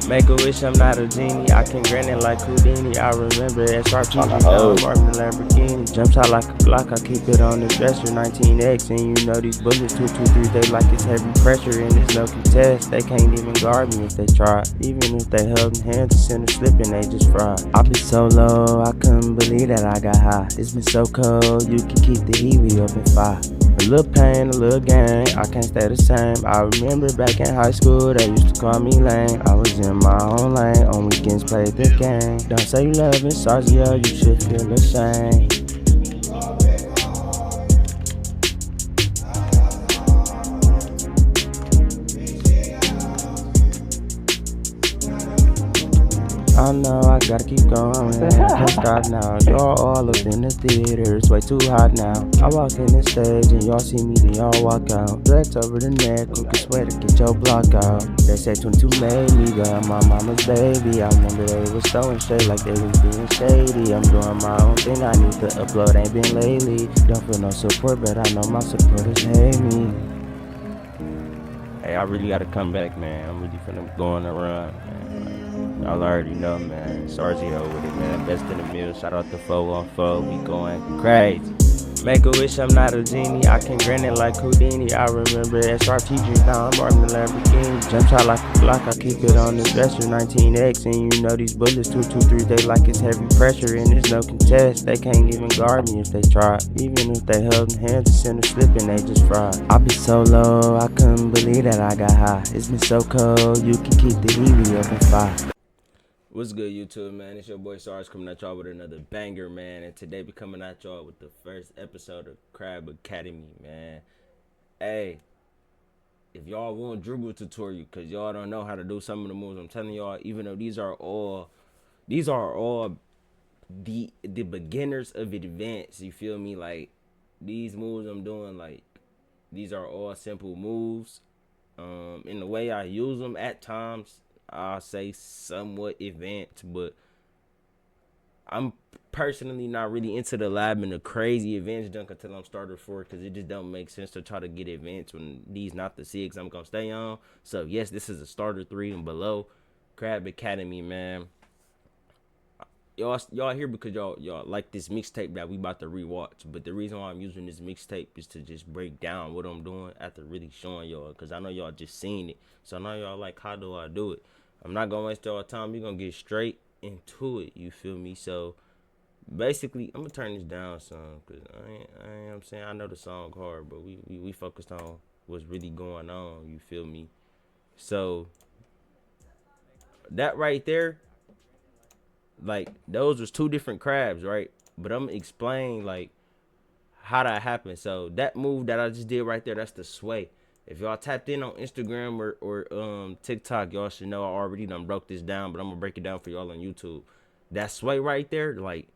Make a wish, I'm not a genie. I can grant it like Houdini. I remember at Sharp TV, now I'm armed in Lamborghini. Jump shot like a Glock, I keep it on the dresser. 19X, and you know these bullets 223, they like it's heavy pressure, and there's no contest. They can't even guard me if they try. Even if they held hands, the center slipping, they just fry. I be so low, I couldn't believe that I got high. It's been so cold, you can keep the heat, we up in 5. A little pain, a little gain, I can't stay the same. I remember back in high school, they used to call me lame. I was in my own lane, on weekends played the game. Don't say you love it, Sarzio, you should feel ashamed. I know I gotta keep going, can't stop now. Y'all all up in the theater, it's way too hot now. I walk in the stage and y'all see me, then y'all walk out. Drapes over the neck, quick and sweat to get your block out. They say 22 made me, girl, I'm my mama's baby. I remember they was throwing shade like they was being shady. I'm doing my own thing, I need to upload, ain't been lately. Don't feel no support, but I know my supporters hate me. Hey, I really gotta come back, man. I'm really finna go on a run, man. Y'all already know, man. Sarzio with it, man. Best in the mill. Shout out to 414. We going crazy. Make a wish, I'm not a genie. I can grant it like Houdini. I remember at Sharp TV, now I'm armed in Lamborghini. Jump shot like a Glock, I keep it on the dresser. 19X, and you know these bullets 223, they like it's heavy pressure, and there's no contest. They can't even guard me if they try. Even if they held hands, the center slipping, they just fry. I be so low, I couldn't believe that I got high. It's been so cold, you can keep the heat, we up in 5. What's good, YouTube, man? It's your boy Sarge coming at y'all with another banger, man. And today we coming at y'all with the first episode of Crab Academy, man. Hey, if y'all want dribble tutorial, cause y'all don't know how to do some of the moves, I'm telling y'all, even though these are all the beginners of advanced, you feel me? Like, these moves I'm doing, like, these are all simple moves. In the way I use them at times, I'll say somewhat advanced, but I'm personally not really into the lab and the crazy advanced dunk until I'm starter 4, because it just don't make sense to try to get advanced when these not the 6 I'm gonna stay on. So yes, this is a starter 3 and below. Crab Academy, man. Y'all here because y'all like this mixtape that we about to rewatch. But the reason why I'm using this mixtape is to just break down what I'm doing after really showing y'all, because I know y'all just seen it. So now y'all like, how do I do it? I'm not gonna waste y'all time. We're gonna get straight into it, you feel me? So basically, I'm gonna turn this down some, because I'm saying, I know the song hard, but we focused on what's really going on, you feel me? So that right there, like, those was 2 different crabs, right? But I'm gonna explain like how that happened. So that move that I just did right there, that's the sway. If y'all tapped in on Instagram or TikTok, y'all should know I already done broke this down, but I'm gonna break it down for y'all on YouTube. That sway right there, like,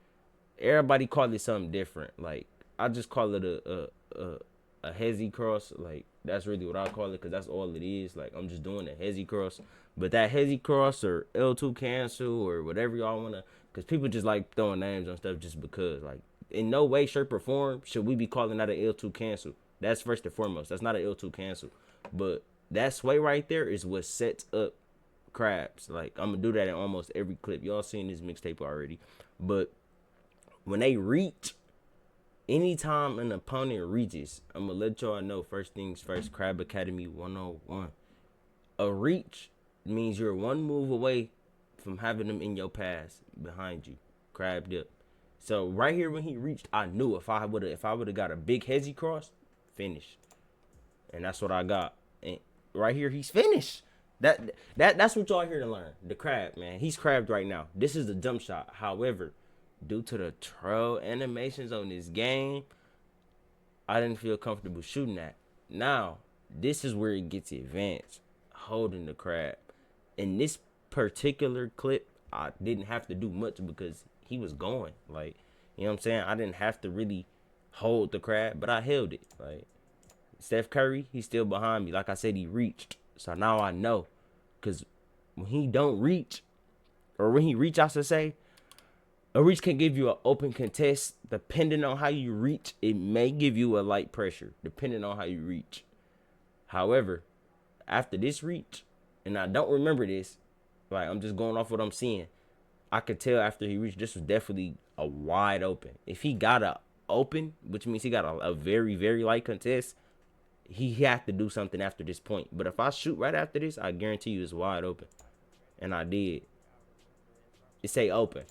everybody call it something different. Like, I just call it a hezzy cross. Like, that's really what I call it, because that's all it is. Like, I'm just doing a hezzy cross. But that hezzy cross or L2 cancel or whatever y'all wanna, because people just like throwing names on stuff just because. Like, in no way, shape, or form should we be calling that an L2 cancel. That's first and foremost. That's not an L2 cancel. But that sway right there is what sets up crabs. Like, I'm gonna do that in almost every clip. Y'all seen this mixtape already. But when they reach, anytime an opponent reaches, I'm gonna let y'all know, first things first, Crab Academy 101. A reach means you're one move away from having them in your pass behind you. Crab dip. So right here when he reached, I knew if I would have got a big hezzy cross, finished. And that's what I got. And right here he's finished. That's what y'all here to learn. The crab, man. He's crabbed right now. This is a jump shot. However, due to the troll animations on this game, I didn't feel comfortable shooting that. Now, this is where it gets advanced. Holding the crab. In this particular clip, I didn't have to do much because he was going. Like, you know what I'm saying? I didn't have to really hold the crab, but I held it. Like, Steph Curry, he's still behind me. Like I said, he reached. So now I know. Because when he don't reach, or when he reach, I should say, a reach can give you an open contest. Depending on how you reach, it may give you a light pressure, depending on how you reach. However, after this reach, and I don't remember this. Like, I'm just going off what I'm seeing. I could tell after he reached, this was definitely a wide open. If he got a open, which means he got a very, very light contest, he had to do something after this point. But if I shoot right after this, I guarantee you it's wide open. And I did. It say open.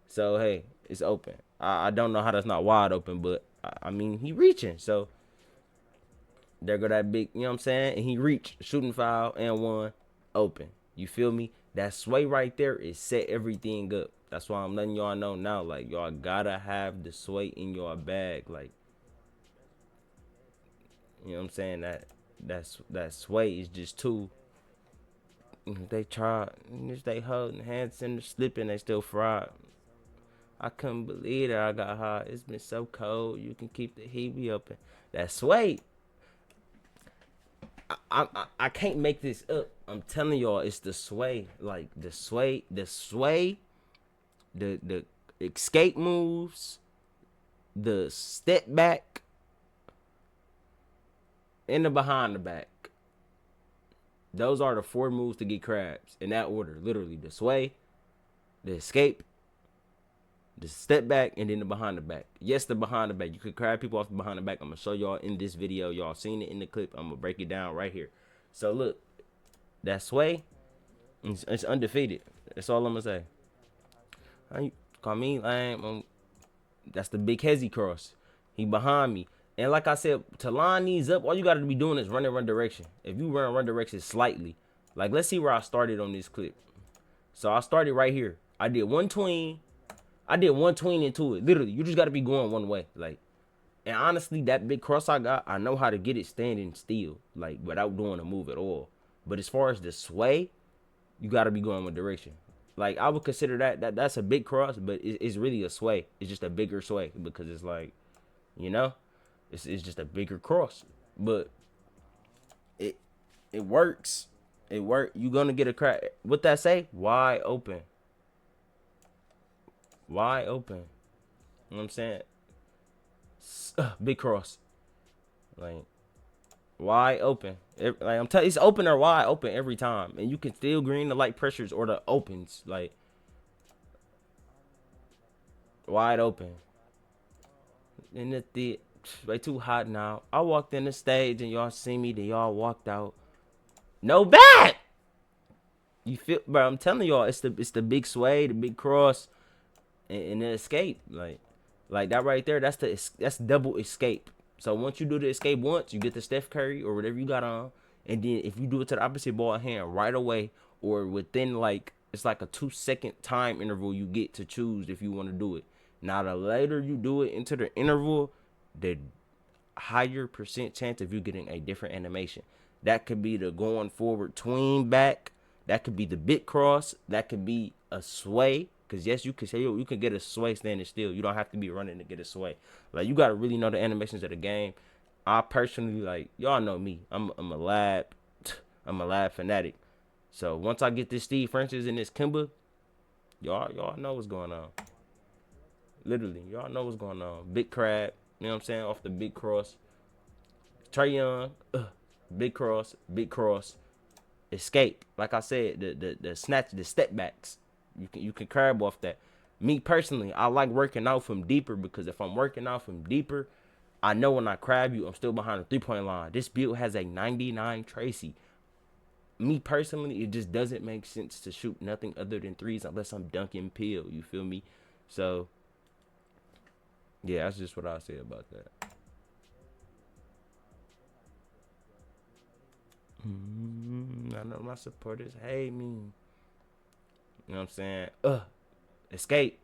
So, hey, it's open. I don't know how that's not wide open, but, I mean, he reaching. So, there go that big, you know what I'm saying? And he reached, shooting foul, and one, open. You feel me? That sway right there is set everything up. That's why I'm letting y'all know now. Like, y'all gotta have the sway in your bag. Like, you know what I'm saying? That sway is just too. They try, they holding hands and slipping, they still fried. I couldn't believe that I got hot. It's been so cold. You can keep the heat be open. That sway. I can't make this up. I'm telling y'all, it's the sway. Like the sway, the escape moves, the step back, and the behind the back. Those are the 4 moves to get crabs in that order. Literally, the sway, the escape, the step back, and then the behind the back. Yes, the behind the back. You could crab people off the behind the back. I'm going to show y'all in this video. Y'all seen it in the clip. I'm going to break it down right here. So, look. That sway, it's undefeated. That's all I'm going to say. Call me lame. That's the big hezzy cross. He behind me. And like I said, to line these up, all you got to be doing is run in one direction. If you run direction slightly. Like, let's see where I started on this clip. So, I started right here. I did one tween. Into it. Literally, you just got to be going one way. Like, and honestly, that big cross I got, I know how to get it standing still. Like, without doing a move at all. But as far as the sway, you got to be going one direction. Like, I would consider that's a big cross, but it's really a sway. It's just a bigger sway because it's like, you know, it's just a bigger cross. But it works. It works. You're going to get a crack. What that say? Wide open. Wide open. You know what I'm saying? Big cross. Like, wide open. Like, I'm telling you, it's open or wide open every time. And you can still green the light pressures or the opens. Like, wide open. And the way too hot now. I walked in the stage and y'all see me. Then y'all walked out. No bad. You feel, bro? I'm telling y'all, it's the big sway, the big cross, and the escape. Like that right there. That's double escape. So once you do the escape once, you get the Steph Curry or whatever you got on, and then if you do it to the opposite ball hand right away or within like it's like a 2-second time interval you get to choose if you want to do it. Now the later you do it into the interval, the higher percent chance of you getting a different animation. That could be the going forward tween back. That could be the bit cross. That could be a sway. Because, yes, you can say you can get a sway standing still. You don't have to be running to get a sway. Like, you got to really know the animations of the game. I personally, like, y'all know me. I'm a lab fanatic. So, once I get this Steve Francis and this Kimba, y'all know what's going on. Literally, y'all know what's going on. Big crab, you know what I'm saying? Off the big cross. Trae Young, big cross. Escape. Like I said, the snatch, the step backs. You can crab off that. Me personally, I like working out from deeper because if I'm working out from deeper, I know when I crab you, I'm still behind the 3-point line. This build has a 99 Tracy. Me personally, it just doesn't make sense to shoot nothing other than threes unless I'm dunking pill. You feel me? So, yeah, that's just what I say about that. I know my supporters hate me. You know what I'm saying? Escape.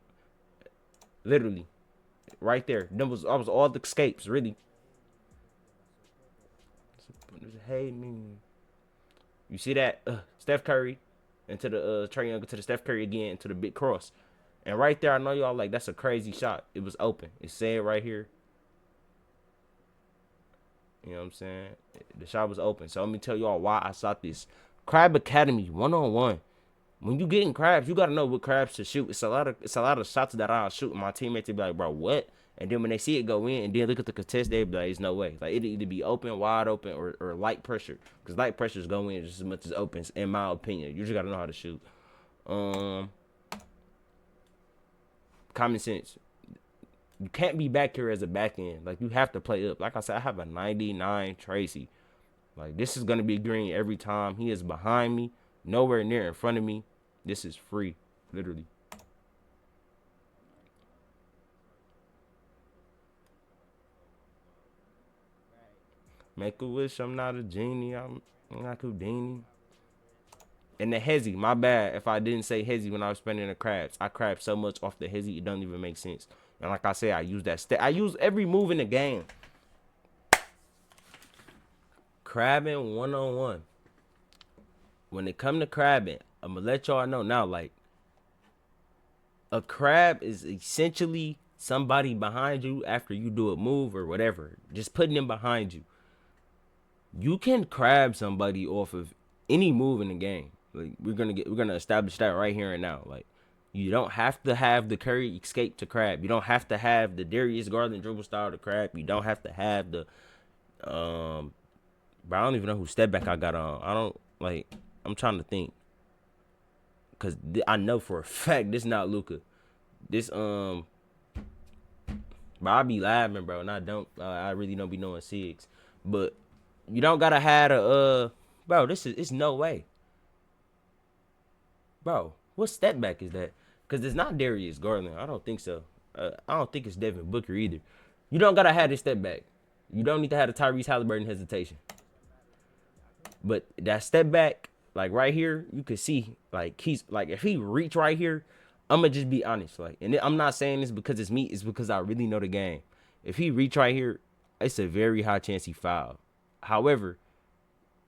Literally. Right there. I was all the escapes, really. Supporters hate me. You see that? Steph Curry into the Trae Young to the Steph Curry again into the big cross. And right there, I know y'all like, that's a crazy shot. It was open. It said right here. You know what I'm saying? The shot was open. So let me tell y'all why I shot this. Crab Academy, 1-on-1. When you getting crabs, you gotta know what crabs to shoot. It's a lot of shots that I'll shoot. And my teammates will be like, bro, what? And then when they see it go in and then look at the contest, they be like, "There's no way." Like it'll either be open, wide open, or light pressure. Because light pressures go in just as much as opens, in my opinion. You just gotta know how to shoot. Um, Common sense. You can't be back here as a back end. Like you have to play up. Like I said, I have a 99 Tracy. Like this is gonna be green every time. He is behind me, nowhere near in front of me. This is free, literally. Make a wish, I'm not a genie. I'm not Houdini. And the hezzy, my bad if I didn't say hezzy when I was spending the crabs. I crab so much off the hezzy, it don't even make sense. And like I said, I use that I use every move in the game. Crabbing one on one. When it come to crabbing, I'm gonna let y'all know now. Like a crab is essentially somebody behind you after you do a move or whatever. Just putting them behind you. You can crab somebody off of any move in the game. Like we're gonna establish that right here and now. Like you don't have to have the Curry escape to crab. You don't have to have the Darius Garland dribble style to crab. You don't have to have the but I don't even know who step back I got on. I don't like. I'm trying to think, cause I know for a fact this not Luca. This but I be laughing, bro, and I don't. I really don't be knowing SIGs, but you don't gotta have a bro. This is it's no way, bro. What step back is that? Cause it's not Darius Garland. I don't think so. I don't think it's Devin Booker either. You don't gotta have this step back. You don't need to have a Tyrese Halliburton hesitation. But that step back, like right here, you can see, like he's like if he reach right here, I'ma just be honest, like, and I'm not saying this because it's me, it's because I really know the game. If he reach right here, it's a very high chance he foul. However,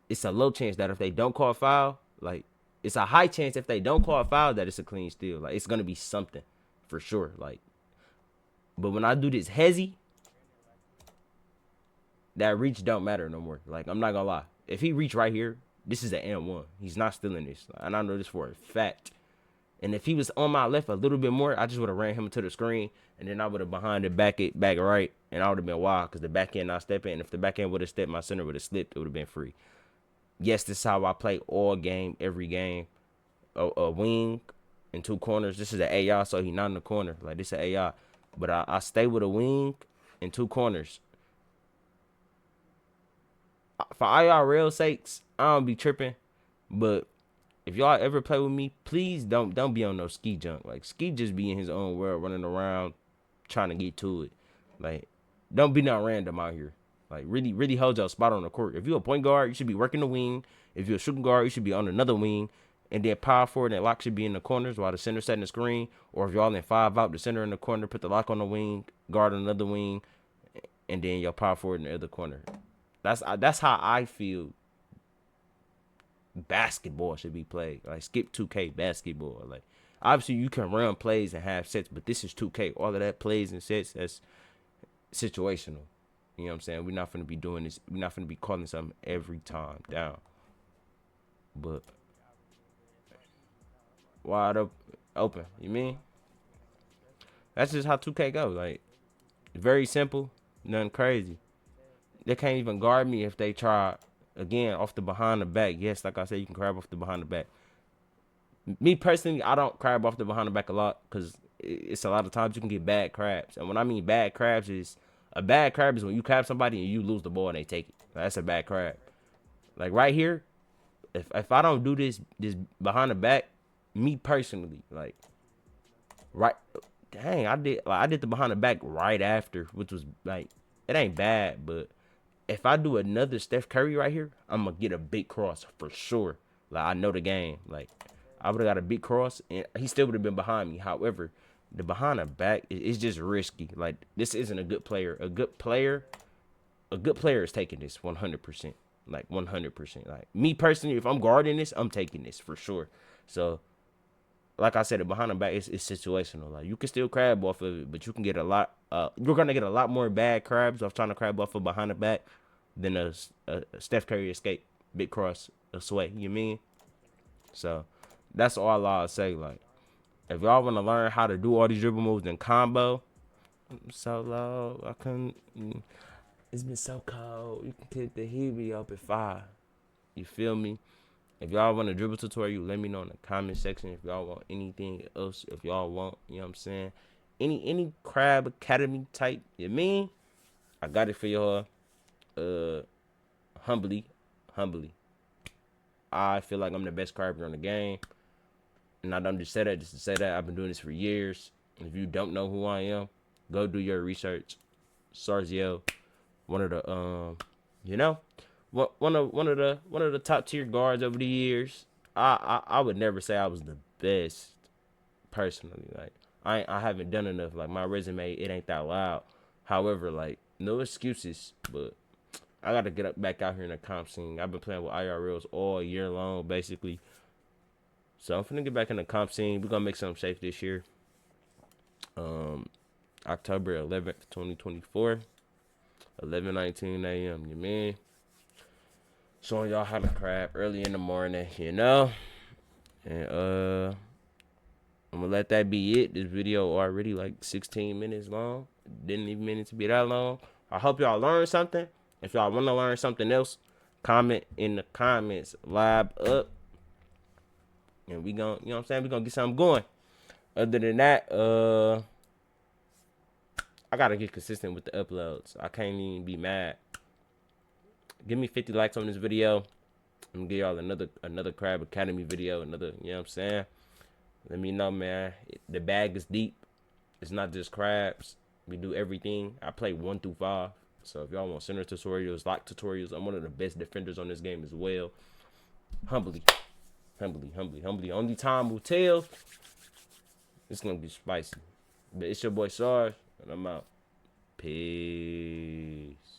it's a low chance that if they don't call foul, like it's a high chance if they don't call foul that it's a clean steal. Like it's gonna be something for sure. Like, but when I do this hezzy, that reach don't matter no more. Like I'm not gonna lie. If he reach right here, this is an M1. He's not stealing this. And I know this for a fact. And if he was on my left a little bit more, I just would have ran him to the screen. And then I would have behind it back right. And I would have been wild because the back end not stepping. And if the back end would have stepped, my center would have slipped. It would have been free. Yes, this is how I play all game, every game. A wing and two corners. This is an AI, so he not in the corner. Like this is an AI. But I stay with a wing and two corners. For IRL sakes, I don't be tripping, but if y'all ever play with me, please don't be on no ski junk. Like ski just be in his own world, running around, trying to get to it. Like don't be not random out here. Like really hold your spot on the court. If you're a point guard, you should be working the wing. If you're a shooting guard, you should be on another wing. And then power forward and lock should be in the corners while the center setting the screen. Or if y'all in 5 out, the center in the corner, put the lock on the wing, guard on another wing, and then your power forward in the other corner. That's how I feel basketball should be played. Like skip 2K basketball. Like obviously you can run plays and have sets, but this is 2K. All of that plays and sets, that's situational. You know what I'm saying? We're not gonna be doing this. We're not gonna be calling something every time down. But wide open. You mean? That's just how 2K goes. Like very simple, nothing crazy. They can't even guard me if they try again off the behind the back. Yes, like I said, you can crab off the behind the back. Me personally, I don't crab off the behind the back a lot because it's a lot of times you can get bad crabs. And when I mean bad crabs is a bad crab is when you crab somebody and you lose the ball and they take it. That's a bad crab. Like right here, if I don't do this behind the back, me personally, like right, dang, I did the behind the back right after, which was like it ain't bad, but if I do another Steph Curry right here, I'm gonna get a big cross for sure. Like I know the game. Like I would have got a big cross, and he still would have been behind me. However, the behind the back is just risky. Like this isn't a good player. A good player is taking this 100%. Like 100%. Like me personally, if I'm guarding this, I'm taking this for sure. So, like I said, the behind the back is situational. Like you can still crab off of it, but you can get a lot. You're gonna get a lot more bad crabs off trying to crab off of behind the back than a Steph Curry escape, big cross, a sway. You mean? So that's all I'll say. Like if y'all want to learn how to do all these dribble moves in combo, I'm so low. I couldn't. It's been so cold. You can keep the heat up at 5. You feel me? If y'all want a dribble tutorial, let me know in the comment section. If y'all want anything else, if y'all want, you know what I'm saying? Any crab academy type, you mean? I got it for y'all. Humbly, humbly. I feel like I'm the best crabber in the game. And I don't just say that just to say that. I've been doing this for years. If you don't know who I am, go do your research. Sarziel, one of the you know, one of the top tier guards over the years. I would never say I was the best personally. Like I haven't done enough. Like my resume, it ain't that loud. However, like no excuses, but I gotta get up back out here in the comp scene. I've been playing with IRLs all year long, basically. So I'm finna get back in the comp scene. We're gonna make something safe this year. October 11th, 2024, 11:19 a.m. You mean? Showing y'all how to crab early in the morning, you know? And I'm gonna let that be it. This video already like 16 minutes long. Didn't even mean it to be that long. I hope y'all learned something. If y'all want to learn something else, comment in the comments. Lab up. And we gonna, you know what I'm saying? We gonna get something going. Other than that, I gotta get consistent with the uploads. I can't even be mad. Give me 50 likes on this video. I'm gonna give y'all another Crab Academy video. Another, you know what I'm saying? Let me know, man. The bag is deep. It's not just crabs. We do everything. I play 1 through 5. So if y'all want center tutorials, lock tutorials, I'm one of the best defenders on this game as well. Humbly. Only time will tell. It's gonna be spicy. But it's your boy Sarge, and I'm out. Peace.